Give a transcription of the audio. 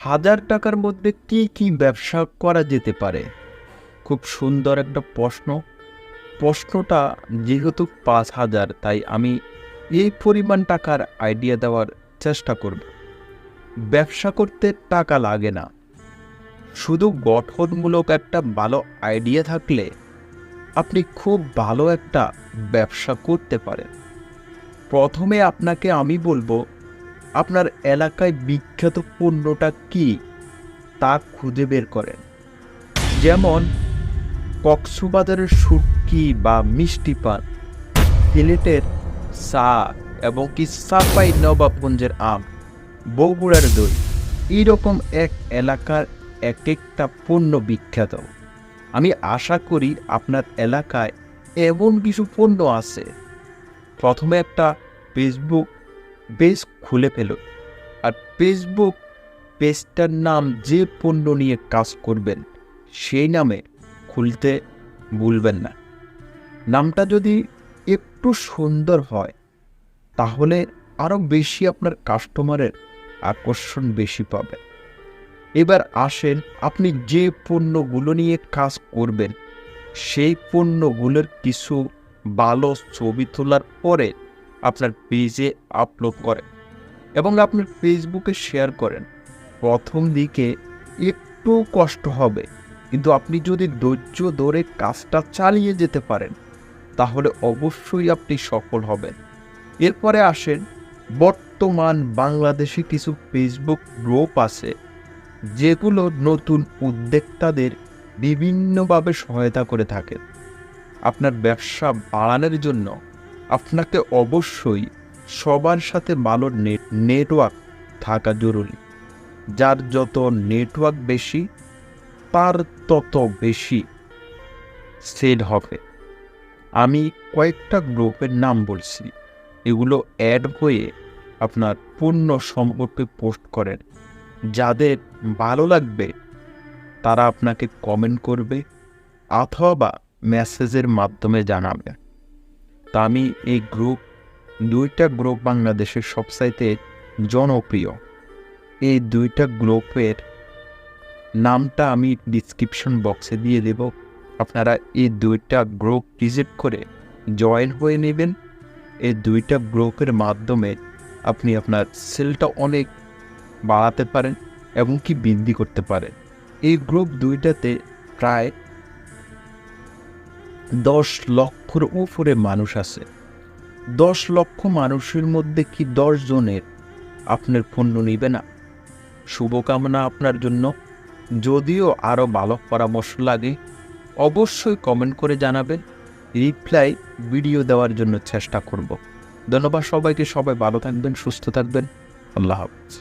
1000 টাকার মধ্যে কি কি ব্যবসা করা যেতে পারে? খুব সুন্দর একটা প্রশ্ন। প্রশ্নটা যেহেতু 5000, তাই আমি এই পরিমাণ টাকার আইডিয়া দেওয়ার চেষ্টা করব। ব্যবসা করতে টাকা লাগে না, শুধু গঠনমূলক একটা ভালো আইডিয়া থাকলে আপনি খুব ভালো একটা ব্যবসা করতে পারেন। প্রথমে আপনাকে আমি বলবো, আপনার এলাকায় বিখ্যাত পণ্যটা কি তা খুঁজে বের করেন। যেমন কক্সবাজারের শুটকি বা মিষ্টি পান, সিলেটের চা এবং কি চাঁপাই নবাবগঞ্জের আম, বগুড়ার দই। এইরকম এক এলাকার এক একটা পণ্য বিখ্যাত। আমি আশা করি আপনার এলাকায় এমন কিছু পণ্য আছে। প্রথমে একটা ফেসবুক পেজ খুলে ফেলুন, আর ফেসবুক পেজটার নাম যে পণ্য নিয়ে কাজ করবেন সেই নামে খুলতে ভুলবেন না। নামটা যদি একটু সুন্দর হয় তাহলে আরও বেশি আপনার কাস্টমারের আকর্ষণ বেশি পাবে। এবার আসেন, আপনি যে পণ্যগুলো নিয়ে কাজ করবেন সেই পণ্যগুলোর কিছু ভালো ছবি তোলার পরে আপনার পেজে আপলোড করেন এবং আপনার ফেসবুকে শেয়ার করেন। প্রথম দিকে একটু কষ্ট হবে, কিন্তু আপনি যদি ধৈর্য ধরে কাজটা চালিয়ে যেতে পারেন তাহলে অবশ্যই আপনি সফল হবেন। এরপরে আসেন, বর্তমান বাংলাদেশে কিছু ফেসবুক গ্রুপ আছে যেগুলো নতুন উদ্যোক্তাদের বিভিন্নভাবে সহায়তা করে থাকে। আপনার ব্যবসা বাড়ানোর জন্য আপনাকে অবশ্যই সবার সাথে ভালো নেটওয়ার্ক থাকা জরুরি। যার যত নেটওয়ার্ক বেশি তার তত বেশি সেল হবে। আমি কয়েকটা গ্রুপের নাম বলছি, এগুলো অ্যাড হয়ে আপনার পণ্য সম্পর্কে পোস্ট করেন। যাদের ভালো লাগবে তারা আপনাকে কমেন্ট করবে অথবা মেসেজের মাধ্যমে জানাবে। তা আমি এই দুইটা গ্রুপ বাংলাদেশের সবচাইতে জনপ্রিয়। এই দুইটা গ্রুপের নামটা আমি ডিসক্রিপশন বক্সে দিয়ে দেব। আপনারা এই দুইটা গ্রুপ ভিজিট করে জয়েন হয়ে নেবেন। এই দুইটা গ্রুপের মাধ্যমে আপনি আপনার সেলটা অনেক বাড়াতে পারেন এবং কি বৃদ্ধি করতে পারেন। এই গ্রুপ দুইটাতে প্রায় 10 লক্ষর উপরে মানুষ আছে। 10 লক্ষ মানুষের মধ্যে কি 10 জনের আপনার পণ্য নিবে না? শুভকামনা আপনার জন্য। যদিও আরও ভালো পরামর্শ লাগে অবশ্যই কমেন্ট করে জানাবেন, রিপ্লাই ভিডিও দেওয়ার জন্য চেষ্টা করব। ধন্যবাদ সবাইকে। সবাই ভালো থাকবেন, সুস্থ থাকবেন। আল্লাহ হাফেজ।